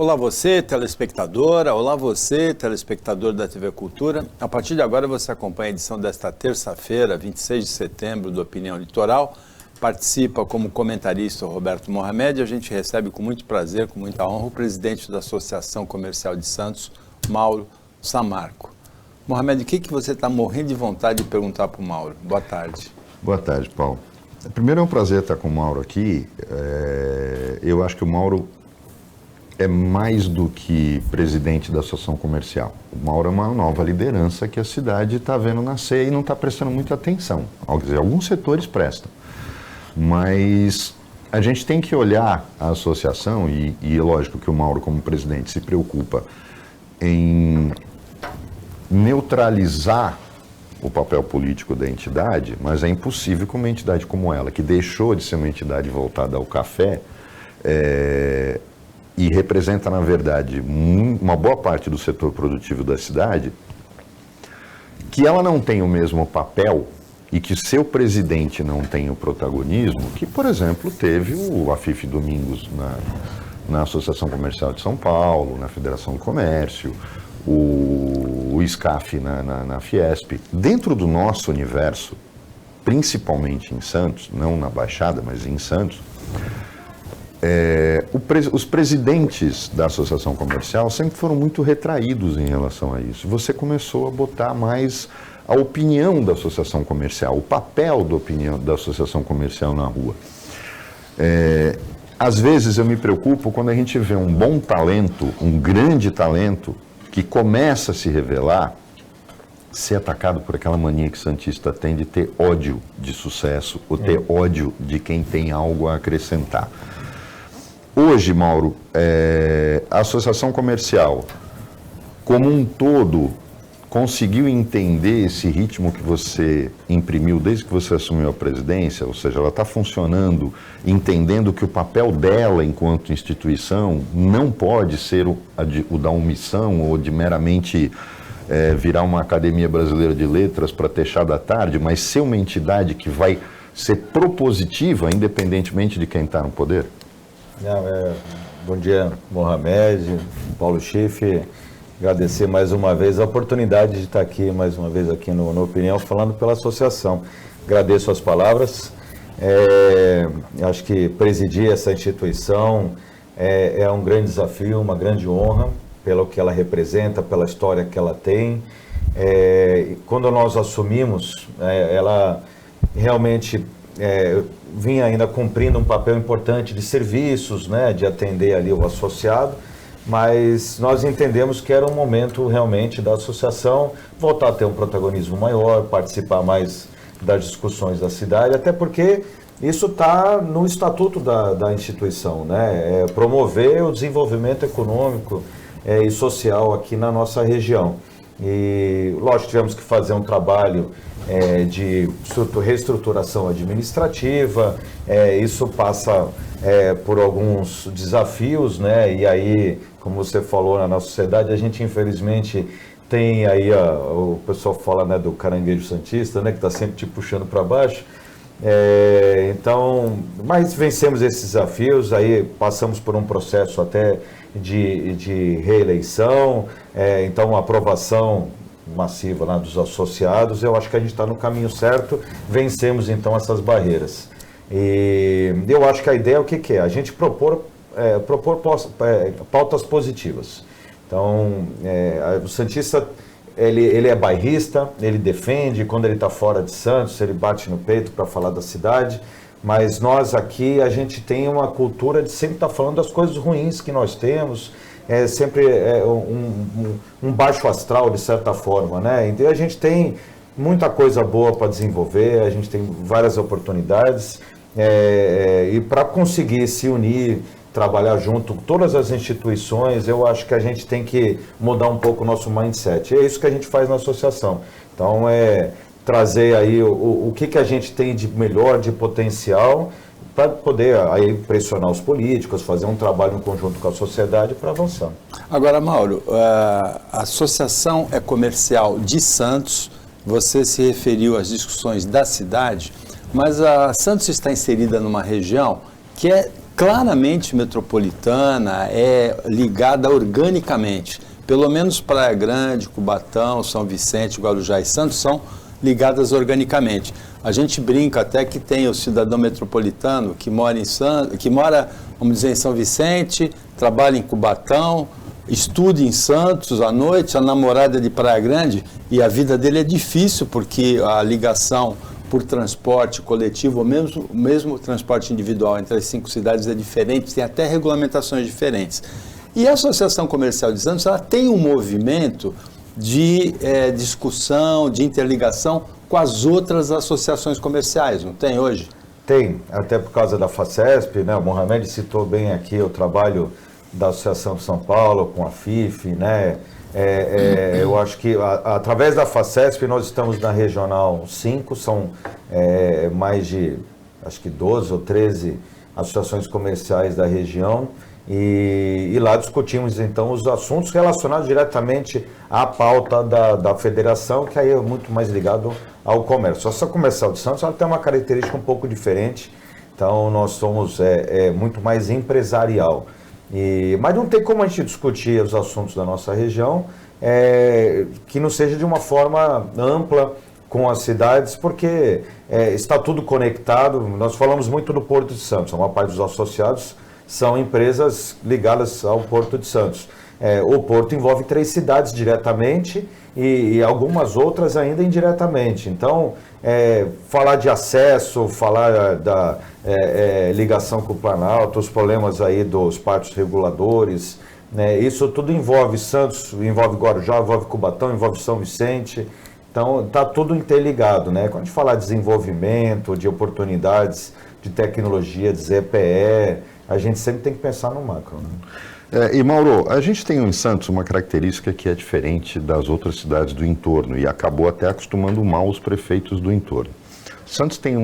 Olá você, telespectadora, olá você, telespectador da TV Cultura. A partir de agora você acompanha a edição desta terça-feira, 26 de setembro, do Opinião Litoral. Participa como comentarista o Roberto Mohamed. A gente recebe com muito prazer, com muita honra, o presidente da Associação Comercial de Santos, Mauro Samarco. Mohamed, o que você está morrendo de vontade de perguntar para o Mauro? Boa tarde. Boa tarde, Paulo. Primeiro é um prazer estar com o Mauro aqui. Eu acho que o Mauro é mais do que presidente da Associação Comercial. O Mauro é uma nova liderança que a cidade está vendo nascer e não está prestando muita atenção. Quer dizer, alguns setores prestam. Mas a gente tem que olhar a associação, e é lógico que o Mauro, como presidente, se preocupa em neutralizar o papel político da entidade, mas é impossível que uma entidade como ela, que deixou de ser uma entidade voltada ao café, e representa, na verdade, uma boa parte do setor produtivo da cidade, que ela não tem o mesmo papel e que seu presidente não tem o protagonismo que, por exemplo, teve o Afif Domingos na Associação Comercial de São Paulo, na Federação do Comércio, o SCAF na Fiesp. Dentro do nosso universo, principalmente em Santos, não na Baixada, mas em Santos, os presidentes da Associação Comercial sempre foram muito retraídos em relação a isso. Você começou a botar mais a opinião da Associação Comercial, o papel da Associação Comercial na rua. Às vezes eu me preocupo quando a gente vê um bom talento, um grande talento, que começa a se revelar, ser atacado por aquela mania que o santista tem de ter ódio de sucesso, ou ter ódio de quem tem algo a acrescentar. Hoje, Mauro, a Associação Comercial, como um todo, conseguiu entender esse ritmo que você imprimiu desde que você assumiu a presidência, ou seja, ela está funcionando, entendendo que o papel dela enquanto instituição não pode ser o da omissão ou de meramente virar uma Academia Brasileira de Letras para ter chá da tarde, mas ser uma entidade que vai ser propositiva, independentemente de quem está no poder? Bom dia, Mohamed, Paulo Schiff. Agradecer mais uma vez a oportunidade de estar aqui, mais uma vez aqui no Opinião, falando pela associação. Agradeço as palavras. Acho que presidir essa instituição é um grande desafio, uma grande honra, pelo que ela representa, pela história que ela tem. Quando nós assumimos, ela realmente vinha ainda cumprindo um papel importante de serviços, né, de atender ali o associado, mas nós entendemos que era um momento realmente da associação voltar a ter um protagonismo maior, participar mais das discussões da cidade, até porque isso está no estatuto da instituição, né, promover o desenvolvimento econômico e social aqui na nossa região. E, lógico, tivemos que fazer um trabalho de reestruturação administrativa, isso passa por alguns desafios, né? E aí, como você falou, na nossa sociedade, a gente infelizmente tem aí, o pessoal fala, né, do caranguejo santista, né, que está sempre te puxando para baixo. Então, mas vencemos esses desafios, aí passamos por um processo até de reeleição, então aprovação massiva lá dos associados. Eu acho que a gente está no caminho certo, vencemos então essas barreiras. E eu acho que a ideia é o que é? A gente propor pautas positivas. Então, o santista, ele é bairrista, ele defende, quando ele está fora de Santos, ele bate no peito para falar da cidade, mas nós aqui, a gente tem uma cultura de sempre estar falando das coisas ruins que nós temos, sempre um baixo astral, de certa forma, né? Então, a gente tem muita coisa boa para desenvolver, a gente tem várias oportunidades, e para conseguir se unir, trabalhar junto, todas as instituições, eu acho que a gente tem que mudar um pouco o nosso mindset. É isso que a gente faz na associação. Então, trazer aí o que a gente tem de melhor, de potencial, para poder aí pressionar os políticos, fazer um trabalho em conjunto com a sociedade para avançar. Agora, Mauro, a Associação Comercial de Santos, você se referiu às discussões da cidade, mas a Santos está inserida numa região que é claramente metropolitana, é ligada organicamente. Pelo menos Praia Grande, Cubatão, São Vicente, Guarujá e Santos são ligadas organicamente. A gente brinca até que tem o cidadão metropolitano que mora vamos dizer, em São Vicente, trabalha em Cubatão, estuda em Santos à noite, a namorada de Praia Grande, e a vida dele é difícil porque a ligação por transporte coletivo, ou mesmo transporte individual entre as 5 cidades é diferente, tem até regulamentações diferentes. E a Associação Comercial de Santos, ela tem um movimento de discussão, de interligação com as outras associações comerciais, não tem hoje? Tem, até por causa da FACESP, né? O Mohamed citou bem aqui o trabalho da Associação de São Paulo com a FIF, né? Eu acho que através da FACESP nós estamos na Regional 5, são mais de, acho que 12 ou 13 associações comerciais da região, e lá discutimos então os assuntos relacionados diretamente à pauta da federação, que aí é muito mais ligado ao comércio. A Associação Comercial de Santos ela tem uma característica um pouco diferente, então nós somos muito mais empresarial. Mas não tem como a gente discutir os assuntos da nossa região que não seja de uma forma ampla com as cidades, porque está tudo conectado. Nós falamos muito do Porto de Santos, a maior parte dos associados são empresas ligadas ao Porto de Santos. O Porto envolve 3 cidades diretamente e algumas outras ainda indiretamente. Então, falar de acesso, falar da ligação com o Planalto, os problemas aí dos pátios reguladores, né, isso tudo envolve Santos, envolve Guarujá, envolve Cubatão, envolve São Vicente. Então, está tudo interligado, né? Quando a gente fala de desenvolvimento, de oportunidades, de tecnologia, de ZPE, a gente sempre tem que pensar no macro, né? E Mauro, a gente tem em Santos uma característica que é diferente das outras cidades do entorno e acabou até acostumando mal os prefeitos do entorno. Santos tem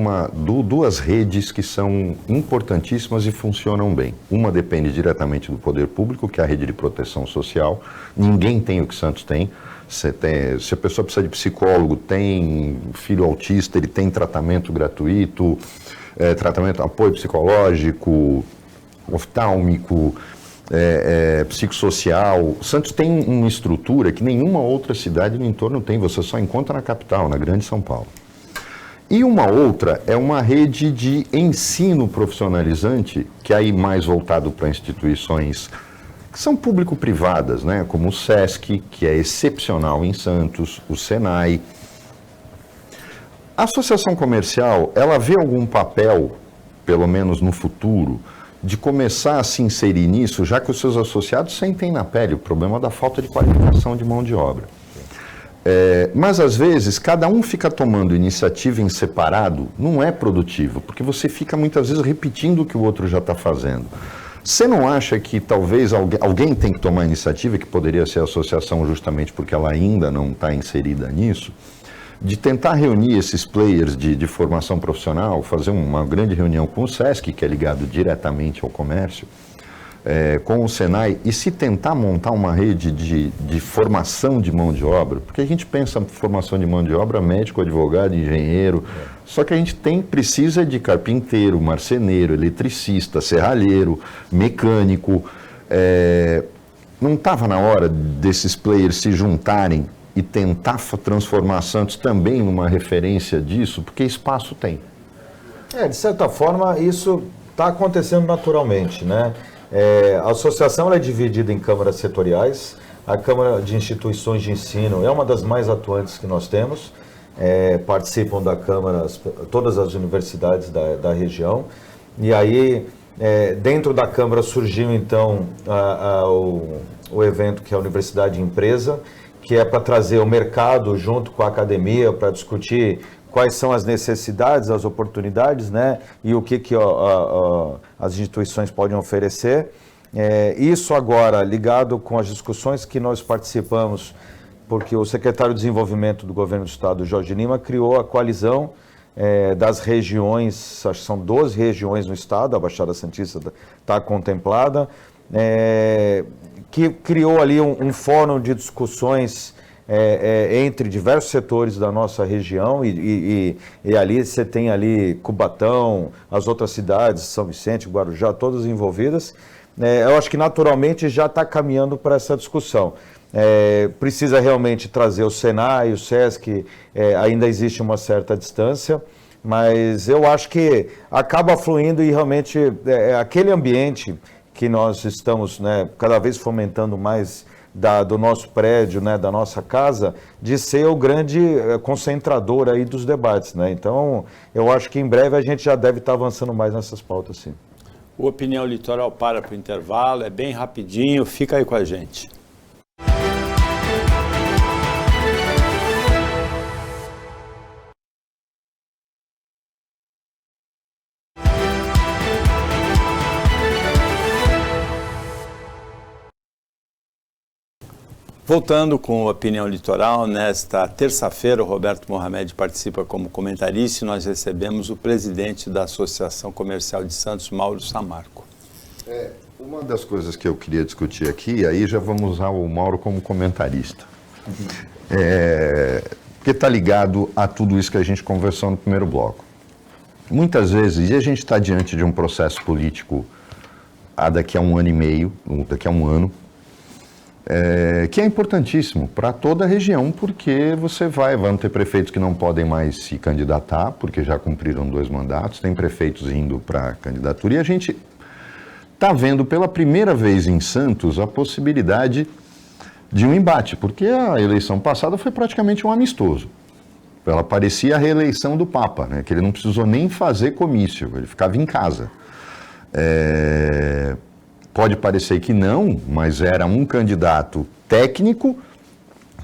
duas redes que são importantíssimas e funcionam bem. Uma depende diretamente do poder público, que é a rede de proteção social. Ninguém tem o que Santos tem. Se a pessoa precisa de psicólogo, tem filho autista, ele tem tratamento gratuito, apoio psicológico, oftálmico, psicossocial. Santos tem uma estrutura que nenhuma outra cidade no entorno tem, você só encontra na capital, na Grande São Paulo. E uma outra é uma rede de ensino profissionalizante, que é aí mais voltado para instituições que são público-privadas, né? Como o SESC, que é excepcional em Santos, o SENAI. A associação comercial, ela vê algum papel, pelo menos no futuro, de começar a se inserir nisso, já que os seus associados sentem na pele o problema da falta de qualificação de mão de obra. Mas, às vezes, cada um fica tomando iniciativa em separado, não é produtivo, porque você fica, muitas vezes, repetindo o que o outro já está fazendo. Você não acha que, talvez, alguém tem que tomar a iniciativa, que poderia ser a associação justamente porque ela ainda não está inserida nisso, de tentar reunir esses players de formação profissional, fazer uma grande reunião com o SESC, que é ligado diretamente ao comércio, com o SENAI, e se tentar montar uma rede de formação de mão de obra, porque a gente pensa em formação de mão de obra, médico, advogado, engenheiro, só que a gente precisa de carpinteiro, marceneiro, eletricista, serralheiro, mecânico. Não estava na hora desses players se juntarem e tentar transformar Santos também numa referência disso, porque espaço tem. De certa forma, isso está acontecendo naturalmente, né? A associação ela é dividida em câmaras setoriais. A Câmara de Instituições de Ensino é uma das mais atuantes que nós temos. Participam da Câmara todas as universidades da região. E aí, dentro da Câmara surgiu então o evento que é a Universidade Empresa, que é para trazer o mercado junto com a academia, para discutir quais são as necessidades, as oportunidades, né? E o que as instituições podem oferecer. Isso agora ligado com as discussões que nós participamos, porque o secretário de Desenvolvimento do Governo do Estado, Jorge Lima, criou a coalizão das regiões, acho que são 12 regiões no Estado, a Baixada Santista está contemplada, que criou ali um fórum de discussões entre diversos setores da nossa região e ali você tem ali Cubatão, as outras cidades, São Vicente, Guarujá, todas envolvidas. Eu acho que naturalmente já está caminhando para essa discussão. Precisa realmente trazer o Senai, o Sesc, ainda existe uma certa distância, mas eu acho que acaba fluindo e realmente aquele ambiente que nós estamos, né, cada vez fomentando mais do nosso prédio, né, da nossa casa, de ser o grande concentrador aí dos debates, né? Então, eu acho que em breve a gente já deve estar avançando mais nessas pautas, sim. O Opinião Litoral para o intervalo, é bem rapidinho, fica aí com a gente. Voltando com a Opinião Litoral, nesta terça-feira o Roberto Mohamed participa como comentarista e nós recebemos o presidente da Associação Comercial de Santos, Mauro Samarco. Uma das coisas que eu queria discutir aqui, aí já vamos usar o Mauro como comentarista, porque está ligado a tudo isso que a gente conversou no primeiro bloco. Muitas vezes, e a gente está diante de um processo político daqui a 1 ano e meio, daqui a 1 ano, que é importantíssimo para toda a região, porque vão ter prefeitos que não podem mais se candidatar, porque já cumpriram 2 mandatos, tem prefeitos indo para a candidatura, e a gente está vendo pela primeira vez em Santos a possibilidade de um embate, porque a eleição passada foi praticamente um amistoso. Ela parecia a reeleição do Papa, né, que ele não precisou nem fazer comício, ele ficava em casa. Pode parecer que não, mas era um candidato técnico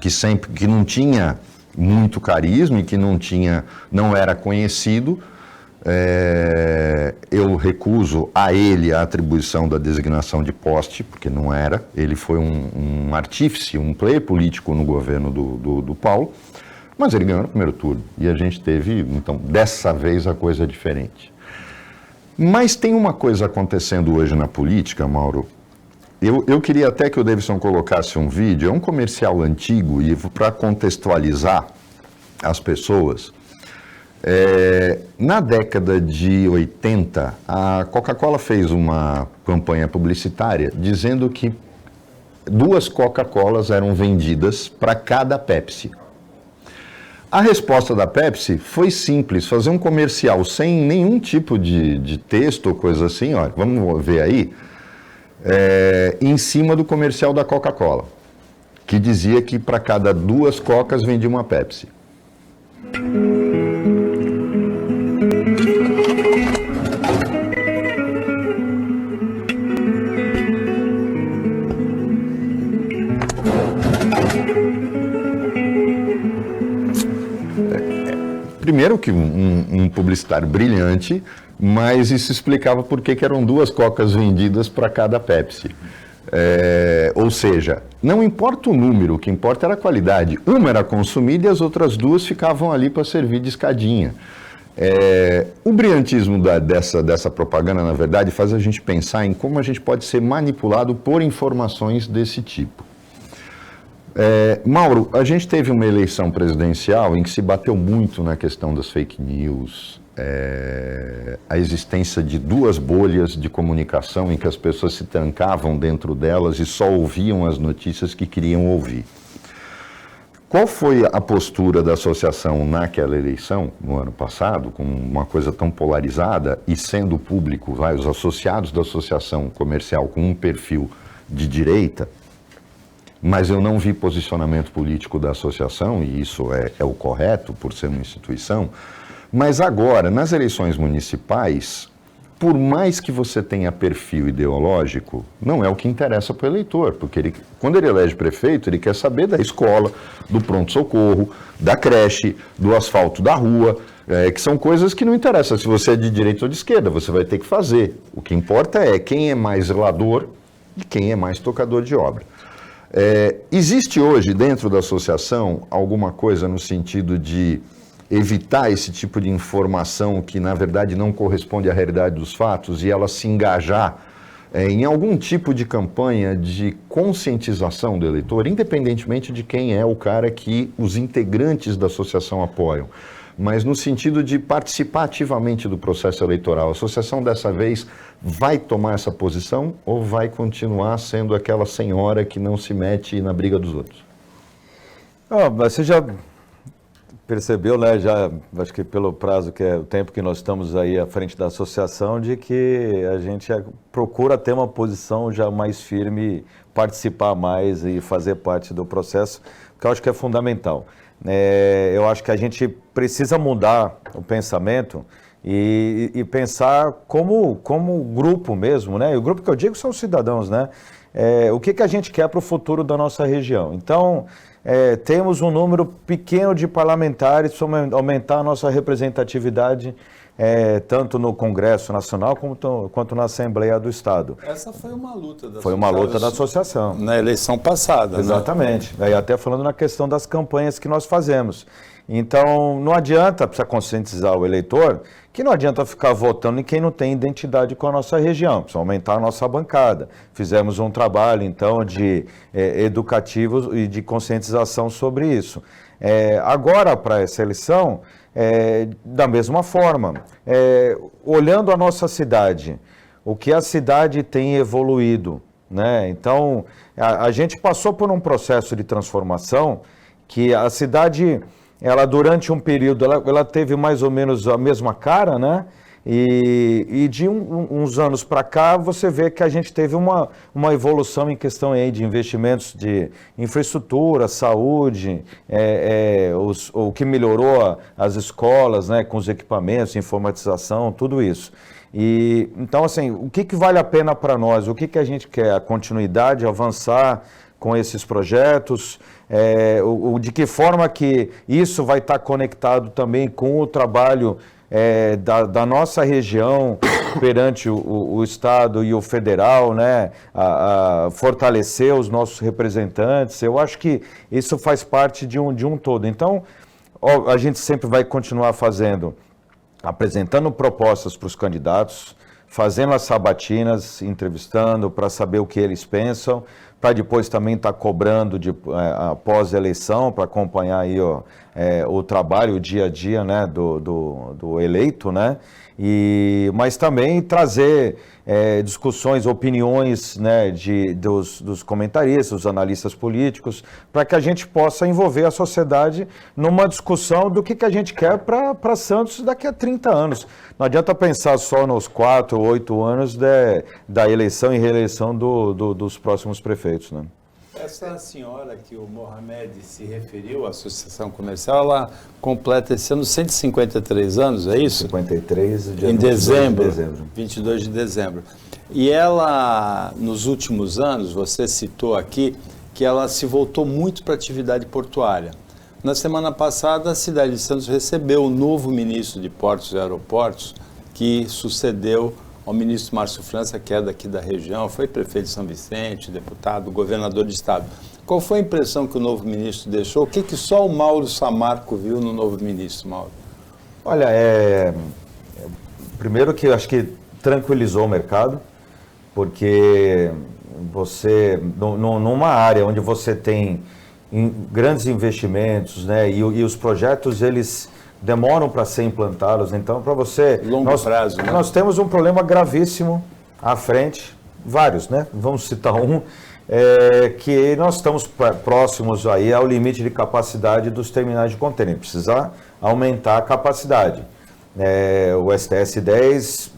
que não tinha muito carisma e que não era conhecido. Eu recuso a ele a atribuição da designação de poste, porque não era. Ele foi um artífice, um player político no governo do Paulo, mas ele ganhou no primeiro turno. E a gente teve, então, dessa vez a coisa é diferente. Mas tem uma coisa acontecendo hoje na política, Mauro. Eu queria até que o Davidson colocasse um vídeo, é um comercial antigo, e para contextualizar as pessoas, na década de 80, a Coca-Cola fez uma campanha publicitária dizendo que 2 Coca-Colas eram vendidas para cada Pepsi. A resposta da Pepsi foi simples, fazer um comercial sem nenhum tipo de texto ou coisa assim, olha, vamos ver aí, em cima do comercial da Coca-Cola, que dizia que para cada 2 Cocas vendia uma Pepsi. Primeiro que um publicitário brilhante, mas isso explicava por que eram 2 Cocas vendidas para cada Pepsi. Ou seja, não importa o número, o que importa era a qualidade. Uma era consumida e as outras 2 ficavam ali para servir de escadinha. O brilhantismo dessa propaganda, na verdade, faz a gente pensar em como a gente pode ser manipulado por informações desse tipo. Mauro, a gente teve uma eleição presidencial em que se bateu muito na questão das fake news, a existência de 2 bolhas de comunicação em que as pessoas se trancavam dentro delas e só ouviam as notícias que queriam ouvir. Qual foi a postura da associação naquela eleição, no ano passado, com uma coisa tão polarizada e sendo público, os associados da associação comercial com um perfil de direita? Mas eu não vi posicionamento político da associação, e isso é o correto, por ser uma instituição. Mas agora, nas eleições municipais, por mais que você tenha perfil ideológico, não é o que interessa para o eleitor, porque quando ele elege prefeito, ele quer saber da escola, do pronto-socorro, da creche, do asfalto da rua, que são coisas que não interessam se você é de direita ou de esquerda, você vai ter que fazer. O que importa é quem é mais zelador e quem é mais tocador de obra. Existe hoje, dentro da associação, alguma coisa no sentido de evitar esse tipo de informação que, na verdade, não corresponde à realidade dos fatos e ela se engajar em algum tipo de campanha de conscientização do eleitor, independentemente de quem é o cara que os integrantes da associação apoiam, mas no sentido de participar ativamente do processo eleitoral? A associação dessa vez vai tomar essa posição ou vai continuar sendo aquela senhora que não se mete na briga dos outros? Você já percebeu, né, já, acho que pelo prazo que é o tempo que nós estamos aí à frente da associação, de que a gente procura ter uma posição já mais firme, participar mais e fazer parte do processo, que eu acho que é fundamental. Eu acho que a gente precisa mudar o pensamento e pensar como grupo mesmo, né? E o grupo que eu digo são os cidadãos, né? O que a gente quer para o futuro da nossa região. Então, temos um número pequeno de parlamentares para aumentar a nossa representatividade, tanto no Congresso Nacional quanto na Assembleia do Estado. Essa foi uma luta da associação. Foi uma luta da associação. Na eleição passada. Exatamente. Né? Até falando na questão das campanhas que nós fazemos. Então, não adianta, precisa conscientizar o eleitor, que não adianta ficar votando em quem não tem identidade com a nossa região, precisa aumentar a nossa bancada. Fizemos um trabalho, então, de educativo e de conscientização sobre isso. Agora, para essa eleição, da mesma forma, olhando a nossa cidade, o que a cidade tem evoluído, né? Então, a gente passou por um processo de transformação que a cidade, ela durante um período, ela teve mais ou menos a mesma cara, né? E de uns anos para cá, você vê que a gente teve uma evolução em questão aí de investimentos de infraestrutura, saúde, o que melhorou as escolas, né, com os equipamentos, informatização, tudo isso. E, então, assim, o que vale a pena para nós? O que a gente quer? A continuidade, avançar com esses projetos? De que forma que isso vai estar conectado também com o trabalho da nossa região perante o Estado e o Federal, né? A fortalecer os nossos representantes. Eu acho que isso faz parte de um todo. Então, a gente sempre vai continuar apresentando propostas para os candidatos, fazendo as sabatinas, entrevistando para saber o que eles pensam, para depois também estar cobrando após a eleição, para acompanhar aí, o trabalho, o dia a dia, né, do eleito, né? Mas também trazer discussões, opiniões, né, dos comentaristas, dos analistas políticos, para que a gente possa envolver a sociedade numa discussão do que a gente quer para Santos daqui a 30 anos. Não adianta pensar só nos 4 ou 8 anos da eleição e reeleição dos próximos prefeitos, né? Essa senhora que o Mohamed se referiu, a Associação Comercial, ela completa esse ano 153 anos, é isso? 53, dia em 22 22 de dezembro. E ela, nos últimos anos, você citou aqui, que ela se voltou muito para a atividade portuária. Na semana passada, a cidade de Santos recebeu o novo ministro de Portos e Aeroportos, que sucedeu ao ministro Márcio França, que é daqui da região, foi prefeito de São Vicente, deputado, governador de estado. Qual foi a impressão que o novo ministro deixou? O que só o Mauro Samarco viu no novo ministro, Mauro? Olha, primeiro que eu acho que tranquilizou o mercado, porque você, numa área onde você tem grandes investimentos, né, e os projetos, eles demoram para ser implantados, então para você... Longo prazo, né? Nós temos um problema gravíssimo à frente, vários, né? Vamos citar um, que nós estamos próximos aí ao limite de capacidade dos terminais de contêiner, precisa aumentar a capacidade. O STS 10,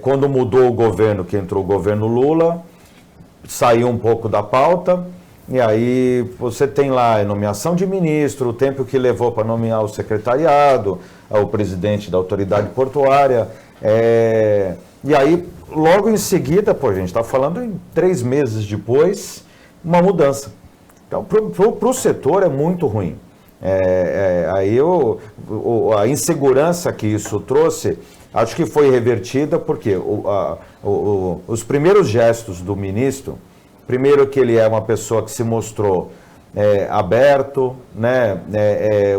quando mudou o governo, que entrou o governo Lula, saiu um pouco da pauta. E aí você tem lá a nomeação de ministro, o tempo que levou para nomear o secretariado, o presidente da autoridade portuária. E aí, logo em seguida, a gente está falando em 3 meses depois, uma mudança. Então, para o setor é muito ruim. Aí a insegurança que isso trouxe, acho que foi revertida, porque os primeiros gestos do ministro... Primeiro que ele é uma pessoa que se mostrou aberto, né?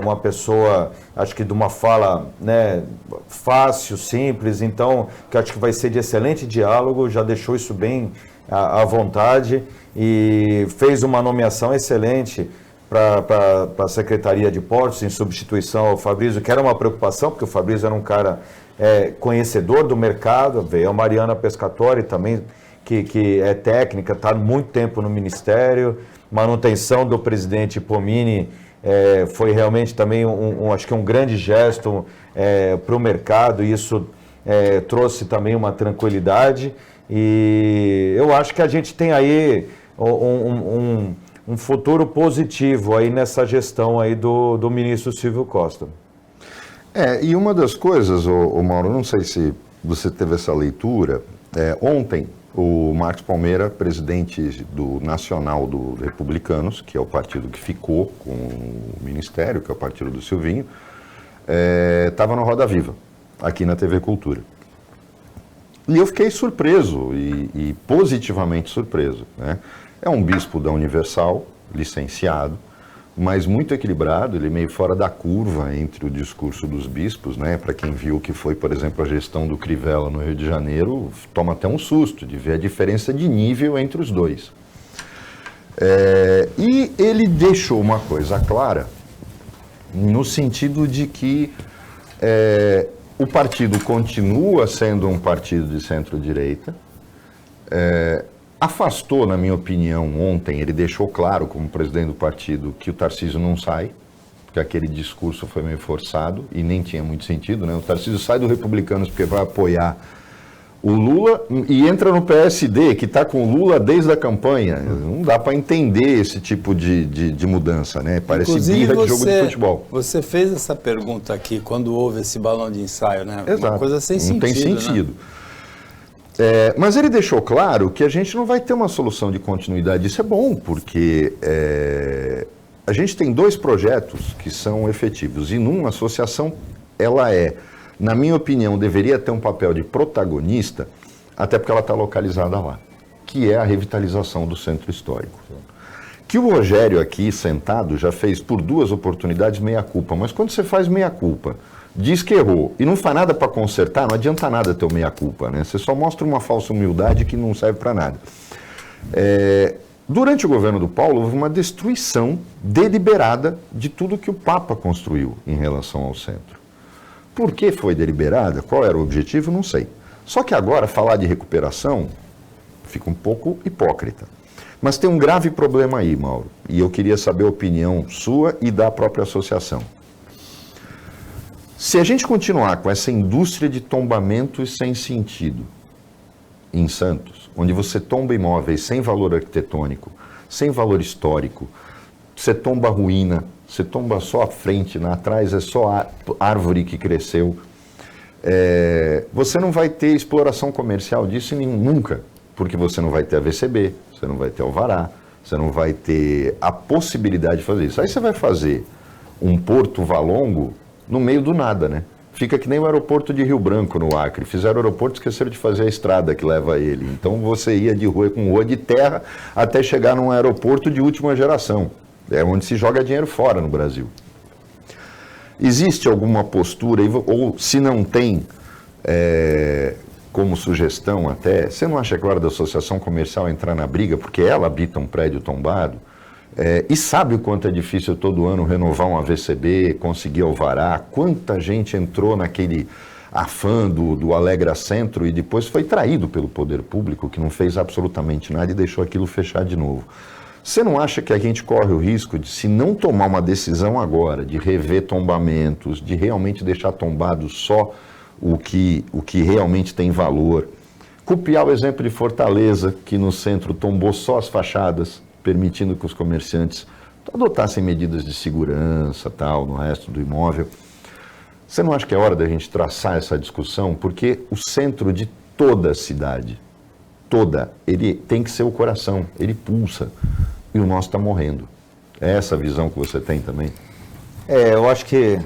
Uma pessoa, acho que de uma fala, né, fácil, simples, então, que acho que vai ser de excelente diálogo, já deixou isso bem à vontade e fez uma nomeação excelente para a Secretaria de Portos, em substituição ao Fabrício, que era uma preocupação, porque o Fabrício era um cara conhecedor do mercado, veio a Mariana Pescatori também, que é técnica, está há muito tempo no Ministério, manutenção do presidente Pomini foi realmente também acho que um grande gesto para o mercado, e isso trouxe também uma tranquilidade, e eu acho que a gente tem aí um futuro positivo aí nessa gestão aí do ministro Silvio Costa. E uma das coisas, Mauro, não sei se você teve essa leitura, ontem o Marcos Palmeira, presidente do Nacional do Republicanos, que é o partido que ficou com o Ministério, que é o partido do Silvinho, estava no Roda Viva, aqui na TV Cultura. E eu fiquei surpreso, e positivamente surpreso, né? É um bispo da Universal, licenciado, mas muito equilibrado, ele meio fora da curva entre o discurso dos bispos, né? Para quem viu que foi, por exemplo, a gestão do Crivella no Rio de Janeiro, toma até um susto de ver a diferença de nível entre os dois. E ele deixou uma coisa clara, no sentido de que o partido continua sendo um partido de centro-direita, afastou, na minha opinião, ontem, ele deixou claro, como presidente do partido, que o Tarcísio não sai, porque aquele discurso foi meio forçado e nem tinha muito sentido, né? O Tarcísio sai do Republicanos porque vai apoiar o Lula e entra no PSD, que está com o Lula desde a campanha. Não dá para entender esse tipo de mudança, né? Parece birra de jogo de futebol. Você fez essa pergunta aqui quando houve esse balão de ensaio, né? Exato. Uma coisa sem sentido, não tem sentido. Né? Mas ele deixou claro que a gente não vai ter uma solução de continuidade. Isso é bom, porque a gente tem dois projetos que são efetivos. E numa associação, ela na minha opinião, deveria ter um papel de protagonista, até porque ela está localizada lá, que é a revitalização do centro histórico. Que o Rogério aqui, sentado, já fez por 2 oportunidades meia-culpa. Mas quando você faz meia-culpa, diz que errou e não faz nada para consertar, não adianta nada ter o meia-culpa, né? Você só mostra uma falsa humildade que não serve para nada. Durante o governo do Paulo, houve uma destruição deliberada de tudo que o Papa construiu em relação ao centro. Por que foi deliberada? Qual era o objetivo? Não sei. Só que agora, falar de recuperação fica um pouco hipócrita. Mas tem um grave problema aí, Mauro, e eu queria saber a opinião sua e da própria associação. Se a gente continuar com essa indústria de tombamentos sem sentido em Santos, onde você tomba imóveis sem valor arquitetônico, sem valor histórico, você tomba ruína, você tomba só a frente, atrás é só árvore que cresceu, você não vai ter exploração comercial disso nunca, porque você não vai ter a VCB, você não vai ter alvará, você não vai ter a possibilidade de fazer isso. Aí você vai fazer um Porto Valongo no meio do nada, né? Fica que nem o aeroporto de Rio Branco, no Acre. Fizeram o aeroporto, esqueceram de fazer a estrada que leva a ele. Então você ia de rua com rua de terra até chegar num aeroporto de última geração. É onde se joga dinheiro fora no Brasil. Existe alguma postura, ou se não tem, como sugestão até, você não acha que é hora da associação comercial entrar na briga, porque ela habita um prédio tombado, e sabe o quanto é difícil todo ano renovar um AVCB, conseguir alvará, quanta gente entrou naquele afã do Alegra Centro e depois foi traído pelo poder público, que não fez absolutamente nada e deixou aquilo fechar de novo. Você não acha que a gente corre o risco de, se não tomar uma decisão agora, de rever tombamentos, de realmente deixar tombado só o que realmente tem valor? Copiar o exemplo de Fortaleza, que no centro tombou só as fachadas, permitindo que os comerciantes adotassem medidas de segurança, tal, no resto do imóvel. Você não acha que é hora da gente traçar essa discussão? Porque o centro de toda a cidade, ele tem que ser o coração, ele pulsa, e o nosso está morrendo. É essa a visão que você tem também? Eu acho que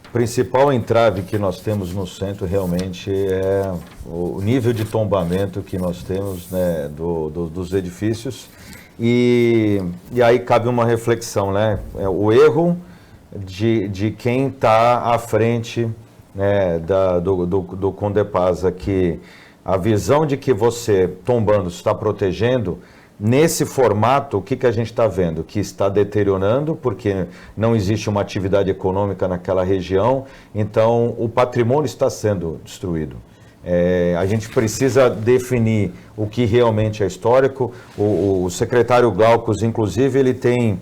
o principal entrave que nós temos no centro realmente é o nível de tombamento que nós temos, né, dos edifícios. E aí cabe uma reflexão, né? O erro de quem está à frente, né, do Condepasa, que a visão de que você, tombando, está protegendo, nesse formato, o que a gente está vendo? Que está deteriorando, porque não existe uma atividade econômica naquela região, então o patrimônio está sendo destruído. A gente precisa definir o que realmente é histórico. O secretário Glaucus, inclusive, ele tem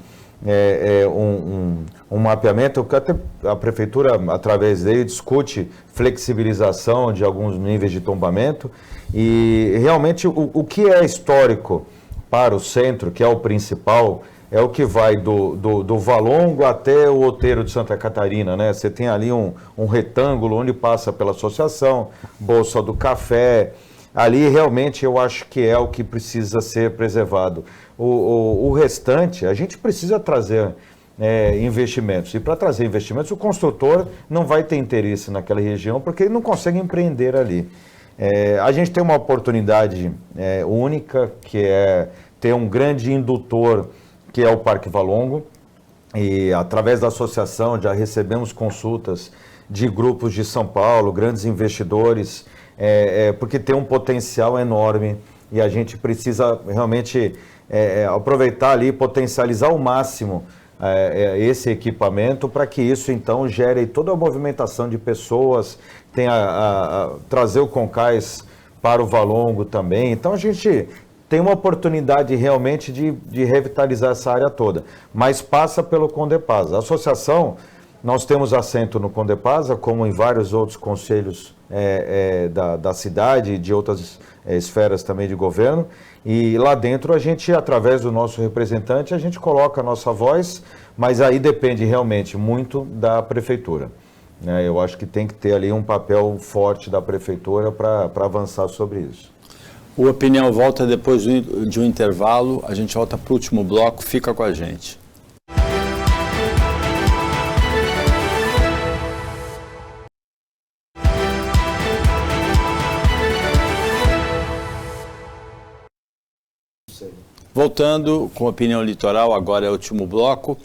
um mapeamento que até a prefeitura, através dele, discute flexibilização de alguns níveis de tombamento. E realmente o que é histórico para o centro, que é o principal, é o que vai do Valongo até o Outeiro de Santa Catarina, né? Você tem ali um retângulo onde passa pela associação, Bolsa do Café. Ali realmente eu acho que é o que precisa ser preservado. O restante, a gente precisa trazer investimentos. E para trazer investimentos, o construtor não vai ter interesse naquela região porque ele não consegue empreender ali. A gente tem uma oportunidade única, que é ter um grande indutor, que é o Parque Valongo, e através da associação já recebemos consultas de grupos de São Paulo, grandes investidores, porque tem um potencial enorme e a gente precisa realmente aproveitar ali, potencializar ao máximo esse equipamento para que isso então gere toda a movimentação de pessoas, trazer o Concais para o Valongo também. Então a gente tem uma oportunidade realmente de revitalizar essa área toda, mas passa pelo Condepasa. A associação, nós temos assento no Condepasa, como em vários outros conselhos da cidade e de outras esferas também de governo, e lá dentro a gente, através do nosso representante, a gente coloca a nossa voz, mas aí depende realmente muito da prefeitura. Eu acho que tem que ter ali um papel forte da prefeitura para avançar sobre isso. O Opinião volta depois de um intervalo, a gente volta para o último bloco, fica com a gente. Voltando com a Opinião Litoral, agora é o último bloco.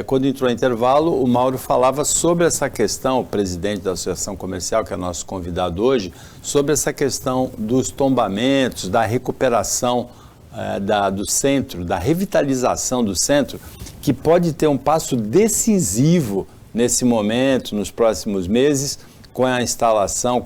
Quando entrou o intervalo, o Mauro falava sobre essa questão, o presidente da Associação Comercial, que é nosso convidado hoje, sobre essa questão dos tombamentos, da recuperação do centro, da revitalização do centro, que pode ter um passo decisivo nesse momento, nos próximos meses, com a instalação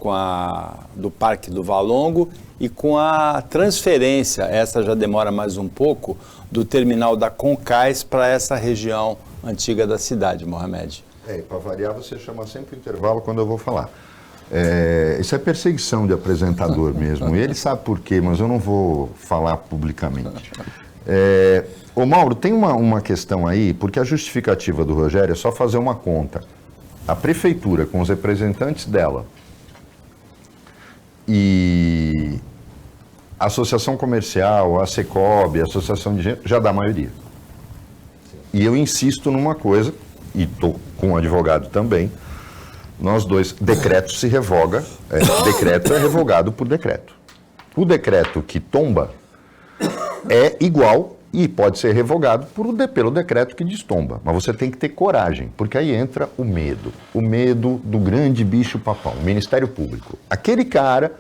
do Parque do Valongo e com a transferência, essa já demora mais um pouco, do terminal da Concais para essa região antiga da cidade, Mohamed. E para variar, você chama sempre o intervalo quando eu vou falar. Isso é perseguição de apresentador mesmo. Ele sabe por quê, mas eu não vou falar publicamente. Ô Mauro, tem uma questão aí, porque a justificativa do Rogério é só fazer uma conta. A prefeitura, com os representantes dela, e a associação comercial, a Secob, a associação de gente, já dá maioria. E eu insisto numa coisa, e estou com um advogado também, nós dois, decreto se revoga, decreto é revogado por decreto. O decreto que tomba é igual e pode ser revogado pelo decreto que destomba. Mas você tem que ter coragem, porque aí entra o medo do grande bicho papão, o Ministério Público. Aquele cara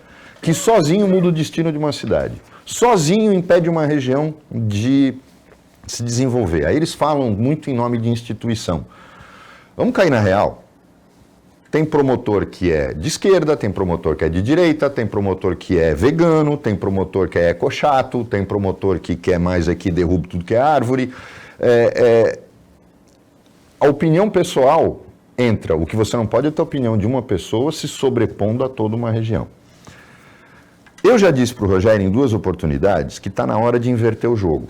que sozinho muda o destino de uma cidade, sozinho impede uma região de se desenvolver. Aí eles falam muito em nome de instituição. Vamos cair na real. Tem promotor que é de esquerda, tem promotor que é de direita, tem promotor que é vegano, tem promotor que é ecochato, tem promotor que quer mais aqui, derruba tudo que é árvore. A opinião pessoal entra. O que você não pode é ter a opinião de uma pessoa se sobrepondo a toda uma região. Eu já disse para o Rogério em 2 oportunidades que está na hora de inverter o jogo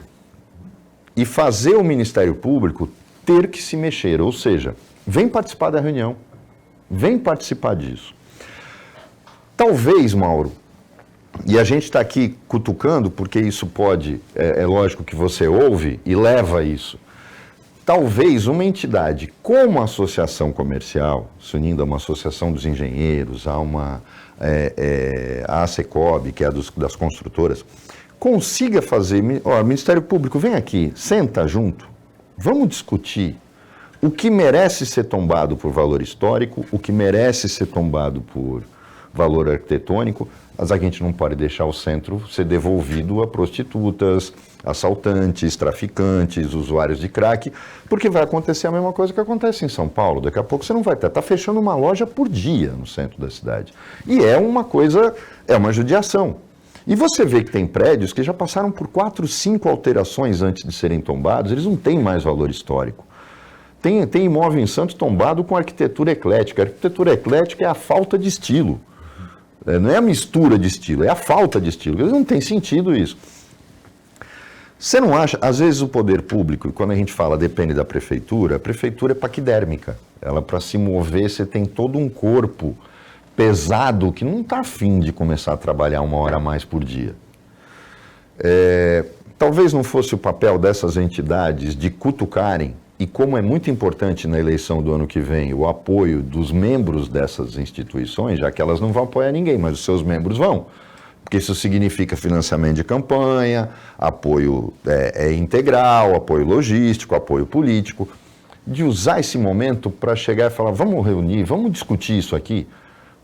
e fazer o Ministério Público ter que se mexer, ou seja, vem participar da reunião, vem participar disso. Talvez, Mauro, e a gente está aqui cutucando, porque isso pode, é lógico que você ouve e leva isso, talvez uma entidade como a associação comercial, se unindo a uma associação dos engenheiros, a Secob, que é das construtoras, consiga fazer... Ó, Ministério Público, vem aqui, senta junto, vamos discutir o que merece ser tombado por valor histórico, o que merece ser tombado por valor arquitetônico, mas a gente não pode deixar o centro ser devolvido a prostitutas, assaltantes, traficantes, usuários de crack, porque vai acontecer a mesma coisa que acontece em São Paulo. Daqui a pouco você não vai estar fechando uma loja por dia no centro da cidade. E é uma coisa, é uma judiação. E você vê que tem prédios que já passaram por 4, 5 alterações antes de serem tombados, eles não têm mais valor histórico. Tem imóvel em Santos tombado com arquitetura eclética. A arquitetura eclética é a falta de estilo. Não é a mistura de estilo, é a falta de estilo. Não tem sentido isso. Você não acha, às vezes o poder público, e quando a gente fala depende da prefeitura, a prefeitura é paquidérmica. Ela, para se mover, você tem todo um corpo pesado que não está afim de começar a trabalhar 1 hora a mais por dia. Talvez não fosse o papel dessas entidades de cutucarem, e como é muito importante na eleição do ano que vem o apoio dos membros dessas instituições, já que elas não vão apoiar ninguém, mas os seus membros vão. Porque isso significa financiamento de campanha, apoio integral, apoio logístico, apoio político. De usar esse momento para chegar e falar, vamos reunir, vamos discutir isso aqui.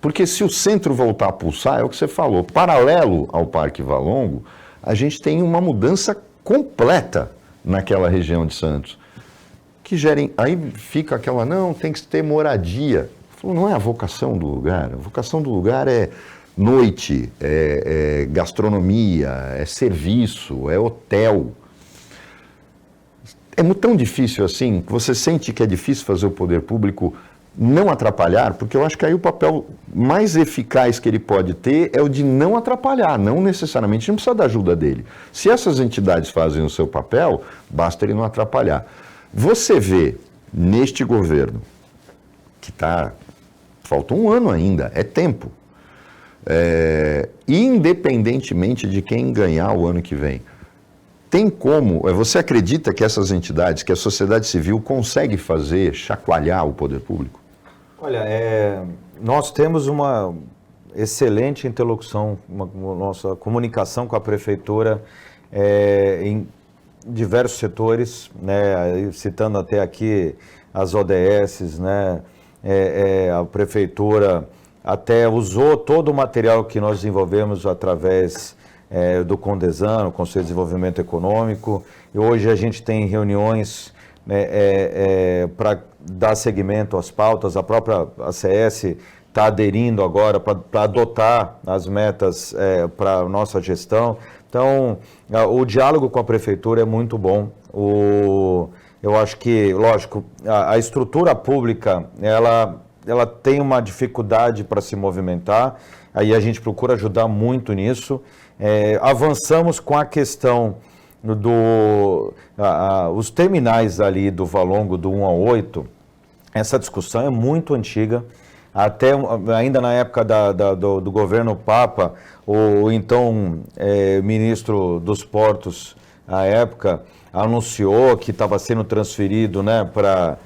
Porque se o centro voltar a pulsar, é o que você falou, paralelo ao Parque Valongo, a gente tem uma mudança completa naquela região de Santos. Que gerem, aí fica aquela, não, tem que ter moradia. Não é a vocação do lugar, a vocação do lugar é noite, é gastronomia, é serviço, é hotel. É tão difícil assim, você sente que é difícil fazer o poder público não atrapalhar, porque eu acho que aí o papel mais eficaz que ele pode ter é o de não atrapalhar, não necessariamente, não precisa da ajuda dele. Se essas entidades fazem o seu papel, basta ele não atrapalhar. Você vê neste governo, que falta 1 ano ainda, é tempo, independentemente de quem ganhar o ano que vem, tem como, você acredita que essas entidades, que a sociedade civil consegue fazer chacoalhar o poder público? Olha, nós temos uma excelente interlocução, nossa comunicação com a prefeitura em diversos setores, né, citando até aqui as ODS, né, a prefeitura até usou todo o material que nós desenvolvemos através do CONDESAN, o Conselho de Desenvolvimento Econômico, e hoje a gente tem reuniões para dar seguimento às pautas, a própria ACS está aderindo agora para adotar as metas para a nossa gestão. Então, o diálogo com a prefeitura é muito bom. Eu acho que, lógico, a estrutura pública, ela tem uma dificuldade para se movimentar, aí a gente procura ajudar muito nisso. Avançamos com a questão os terminais ali do Valongo, do 1 ao 8, essa discussão é muito antiga. Até ainda na época do governo Papa, o então ministro dos Portos, à época, anunciou que estava sendo transferido, né, para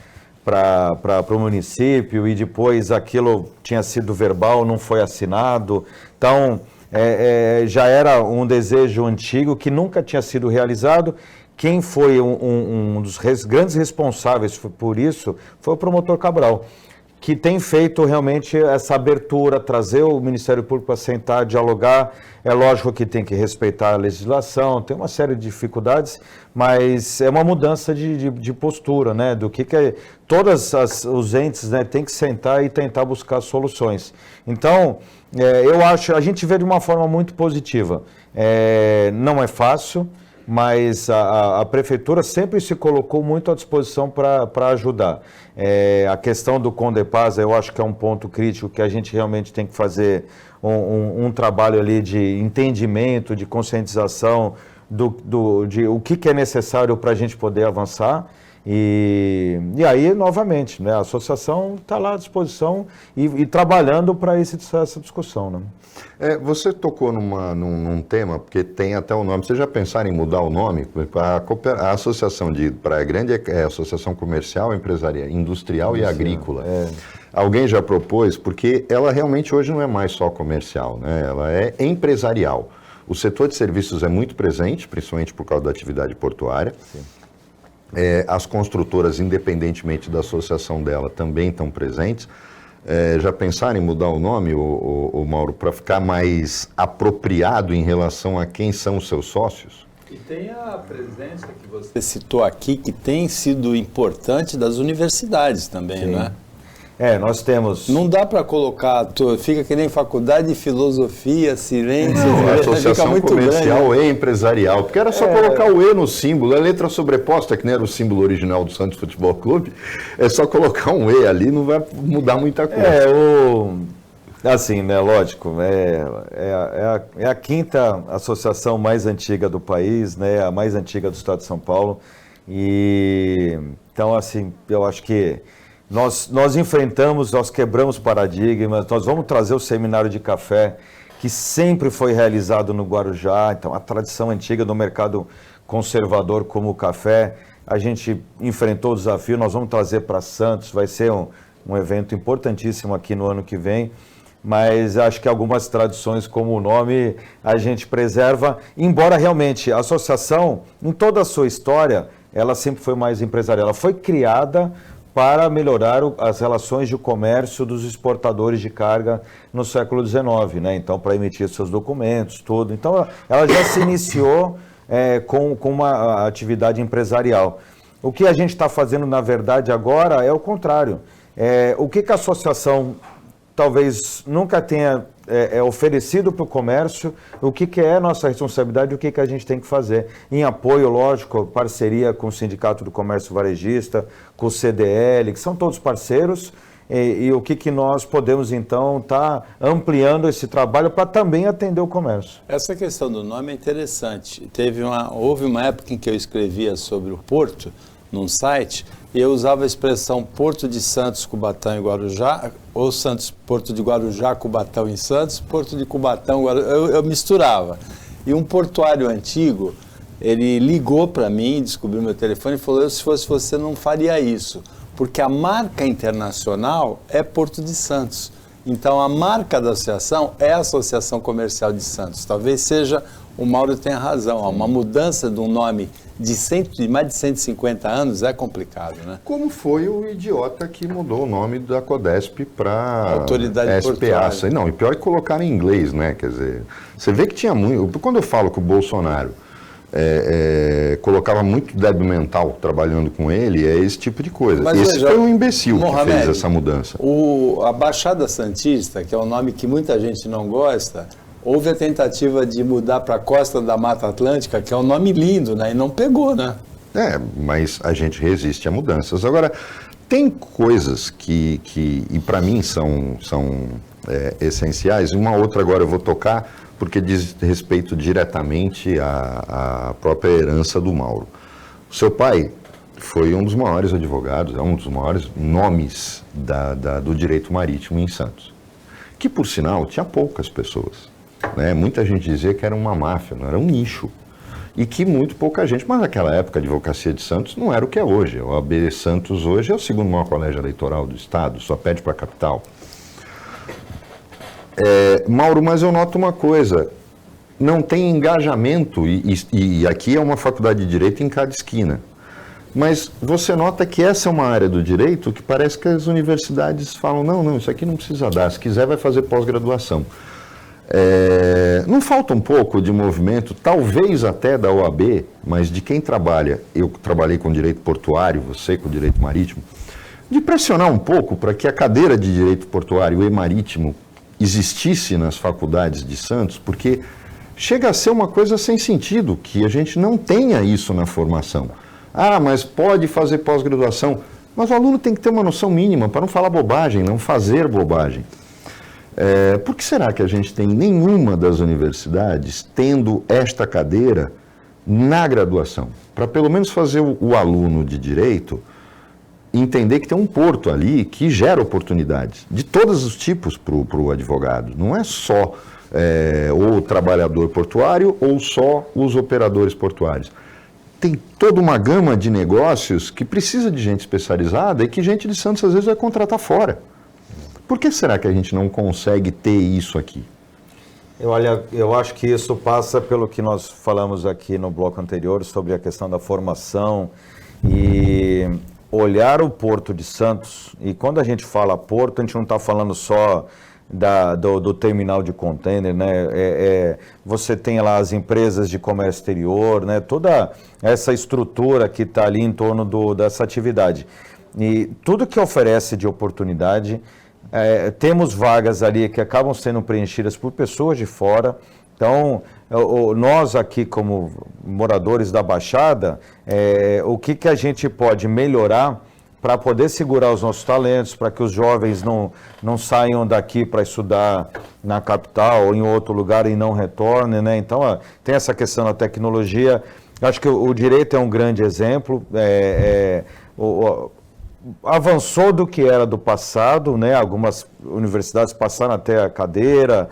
o município, e depois aquilo tinha sido verbal, não foi assinado. Então, já era um desejo antigo que nunca tinha sido realizado. Quem foi um dos grandes responsáveis por isso foi o promotor Cabral, que tem feito realmente essa abertura, trazer o Ministério Público para sentar, dialogar. É lógico que tem que respeitar a legislação, tem uma série de dificuldades, mas é uma mudança de postura, né? Do que todos os entes, né, têm que sentar e tentar buscar soluções. Então, eu acho, a gente vê de uma forma muito positiva. Não é fácil, mas a prefeitura sempre se colocou muito à disposição para ajudar. A questão do Condepaz, eu acho que é um ponto crítico que a gente realmente tem que fazer um trabalho ali de entendimento, de conscientização de o que é necessário para a gente poder avançar. E aí, novamente, né, a associação está lá à disposição e trabalhando para essa discussão, né? Você tocou num tema, porque tem até o nome. Vocês já pensaram em mudar o nome? A Associação de Praia Grande é Associação Comercial, Empresarial, Industrial e Agrícola. Alguém já propôs, porque ela realmente hoje não é mais só comercial, né? Ela é empresarial. O setor de serviços é muito presente, principalmente por causa da atividade portuária. As construtoras, independentemente da associação dela, também estão presentes. Já pensaram em mudar o nome, o Mauro, para ficar mais apropriado em relação a quem são os seus sócios? E tem a presença que você citou aqui, que tem sido importante das universidades também, Sim. não é? Nós temos... Não dá para colocar, fica que nem faculdade de filosofia, ciência, A fica associação muito comercial grande. e empresarial, porque era só colocar o E no símbolo, a letra sobreposta, que nem era o símbolo original do Santos Futebol Clube, é só colocar um E ali, não vai mudar muita coisa. Assim, né, lógico, é a quinta associação mais antiga do país, né, a mais antiga do estado de São Paulo, e então, assim, eu acho que nós enfrentamos, nós quebramos paradigmas, nós vamos trazer o seminário de café, que sempre foi realizado no Guarujá, então a tradição antiga do mercado conservador como o café, a gente enfrentou o desafio, nós vamos trazer para Santos, vai ser um evento importantíssimo aqui no ano que vem, mas acho que algumas tradições como o nome a gente preserva, embora realmente a associação, em toda a sua história, ela sempre foi mais empresarial, ela foi criada para melhorar as relações de comércio dos exportadores de carga no século XIX, né? Então, para emitir seus documentos, tudo. Então, ela já se iniciou com uma atividade empresarial. O que a gente está fazendo, na verdade, agora é o contrário. O que a associação talvez nunca tenha oferecido para o comércio, o que é nossa responsabilidade, o que a gente tem que fazer. Em apoio, lógico, parceria com o Sindicato do Comércio Varejista, com o CDL, que são todos parceiros, e o que nós podemos, então, estar ampliando esse trabalho para também atender o comércio. Essa questão do nome é interessante. Houve uma época em que eu escrevia sobre o Porto, num site, e eu usava a expressão Porto de Santos, Cubatão e Guarujá, ou Porto de Guarujá, Cubatão e Santos, Porto de Cubatão, Guarujá, eu misturava. E um portuário antigo, ele ligou para mim, descobriu meu telefone e falou, se fosse você não faria isso, porque a marca internacional é Porto de Santos. Então a marca da associação é a Associação Comercial de Santos. Talvez seja, o Mauro tenha razão, uma mudança de um nome de mais de 150 anos é complicado, né? Como foi o idiota que mudou o nome da Codesp para Autoridade Portuária. Não, e pior é colocar em inglês, né? Quer dizer, você vê que tinha muito... Quando eu falo que o Bolsonaro colocava muito débil mental trabalhando com ele, é esse tipo de coisa. Mas esse veja, foi um imbecil Mohamed, que fez essa mudança. A Baixada Santista, que é um nome que muita gente não gosta, houve a tentativa de mudar para a Costa da Mata Atlântica, que é um nome lindo, né? E não pegou, né? Mas a gente resiste a mudanças. Agora, tem coisas que e para mim são essenciais. Uma outra agora eu vou tocar, porque diz respeito diretamente à própria herança do Mauro. O seu pai foi um dos maiores advogados, é um dos maiores nomes do direito marítimo em Santos, que, por sinal, tinha poucas pessoas. Né? Muita gente dizia que era uma máfia, não era um nicho. E que muito pouca gente, mas naquela época a advocacia de Santos não era o que é hoje. O AB Santos hoje é o segundo maior colégio eleitoral do estado, só pede para a capital. Mauro, mas eu noto uma coisa, não tem engajamento, e aqui é uma faculdade de direito em cada esquina. Mas você nota que essa é uma área do direito que parece que as universidades falam, não, isso aqui não precisa dar, se quiser vai fazer pós-graduação. Não falta um pouco de movimento, talvez até da OAB, mas de quem trabalha, eu trabalhei com direito portuário, você com direito marítimo, de pressionar um pouco para que a cadeira de direito portuário e marítimo existisse nas faculdades de Santos, porque chega a ser uma coisa sem sentido, que a gente não tenha isso na formação. Mas pode fazer pós-graduação, mas o aluno tem que ter uma noção mínima para não falar bobagem, não fazer bobagem. Por que será que a gente tem nenhuma das universidades tendo esta cadeira na graduação? Para pelo menos fazer o aluno de direito entender que tem um porto ali que gera oportunidades de todos os tipos para o advogado. Não é só o trabalhador portuário ou só os operadores portuários. Tem toda uma gama de negócios que precisa de gente especializada e que gente de Santos às vezes vai contratar fora. Por que será que a gente não consegue ter isso aqui? Olha, eu acho que isso passa pelo que nós falamos aqui no bloco anterior sobre a questão da formação e olhar o Porto de Santos. E quando a gente fala Porto, a gente não está falando só do terminal de container, né? Você tem lá as empresas de comércio exterior, né? Toda essa estrutura que está ali em torno dessa atividade. E tudo que oferece de oportunidade, temos vagas ali que acabam sendo preenchidas por pessoas de fora. Então, nós aqui como moradores da Baixada, o que a gente pode melhorar para poder segurar os nossos talentos, para que os jovens não saiam daqui para estudar na capital ou em outro lugar e não retornem, né? Então, tem essa questão da tecnologia. Acho que o direito é um grande exemplo. Avançou do que era do passado, né? Algumas universidades passaram até a cadeira.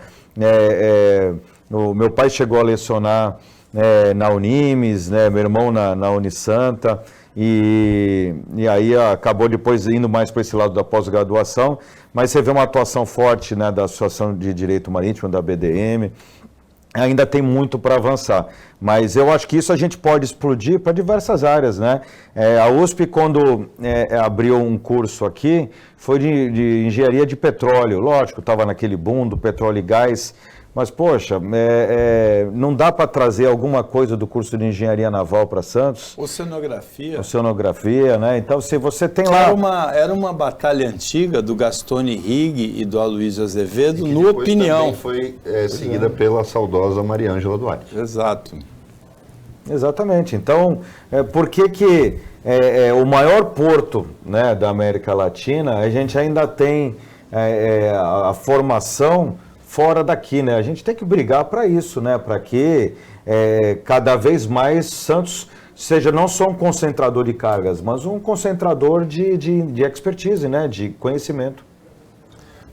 O meu pai chegou a lecionar na Unimes, né? Meu irmão na Unisanta. E aí acabou depois indo mais para esse lado da pós-graduação, mas você vê uma atuação forte, né, da Associação de Direito Marítimo, da BDM, ainda tem muito para avançar, mas eu acho que isso a gente pode explodir para diversas áreas, né? A USP, quando abriu um curso aqui, foi de engenharia de petróleo, lógico, estava naquele boom do petróleo e gás, mas, poxa, não dá para trazer alguma coisa do curso de engenharia naval para Santos? Oceanografia. Oceanografia, né? Então, se você tem lá... Era uma batalha antiga do Gastone Rigg e do Aloysio Azevedo, no Opinião. Foi seguida pela saudosa Mariângela Duarte. Exato. Exatamente. Então, por que o maior porto, né, da América Latina, a gente ainda tem a formação fora daqui, né? A gente tem que brigar para isso, né? Para que cada vez mais Santos seja não só um concentrador de cargas, mas um concentrador de expertise, né? De conhecimento.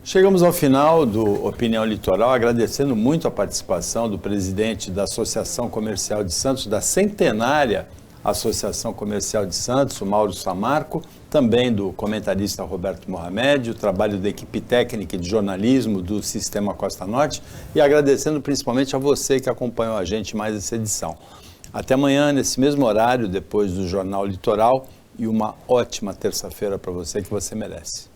Chegamos ao final do Opinião Litoral, agradecendo muito a participação do presidente da Associação Comercial de Santos, da centenária Associação Comercial de Santos, o Mauro Samarco, também do comentarista Roberto Mohamed, o trabalho da equipe técnica e de jornalismo do Sistema Costa Norte, e agradecendo principalmente a você que acompanhou a gente mais essa edição. Até amanhã, nesse mesmo horário, depois do Jornal Litoral, e uma ótima terça-feira para você que você merece.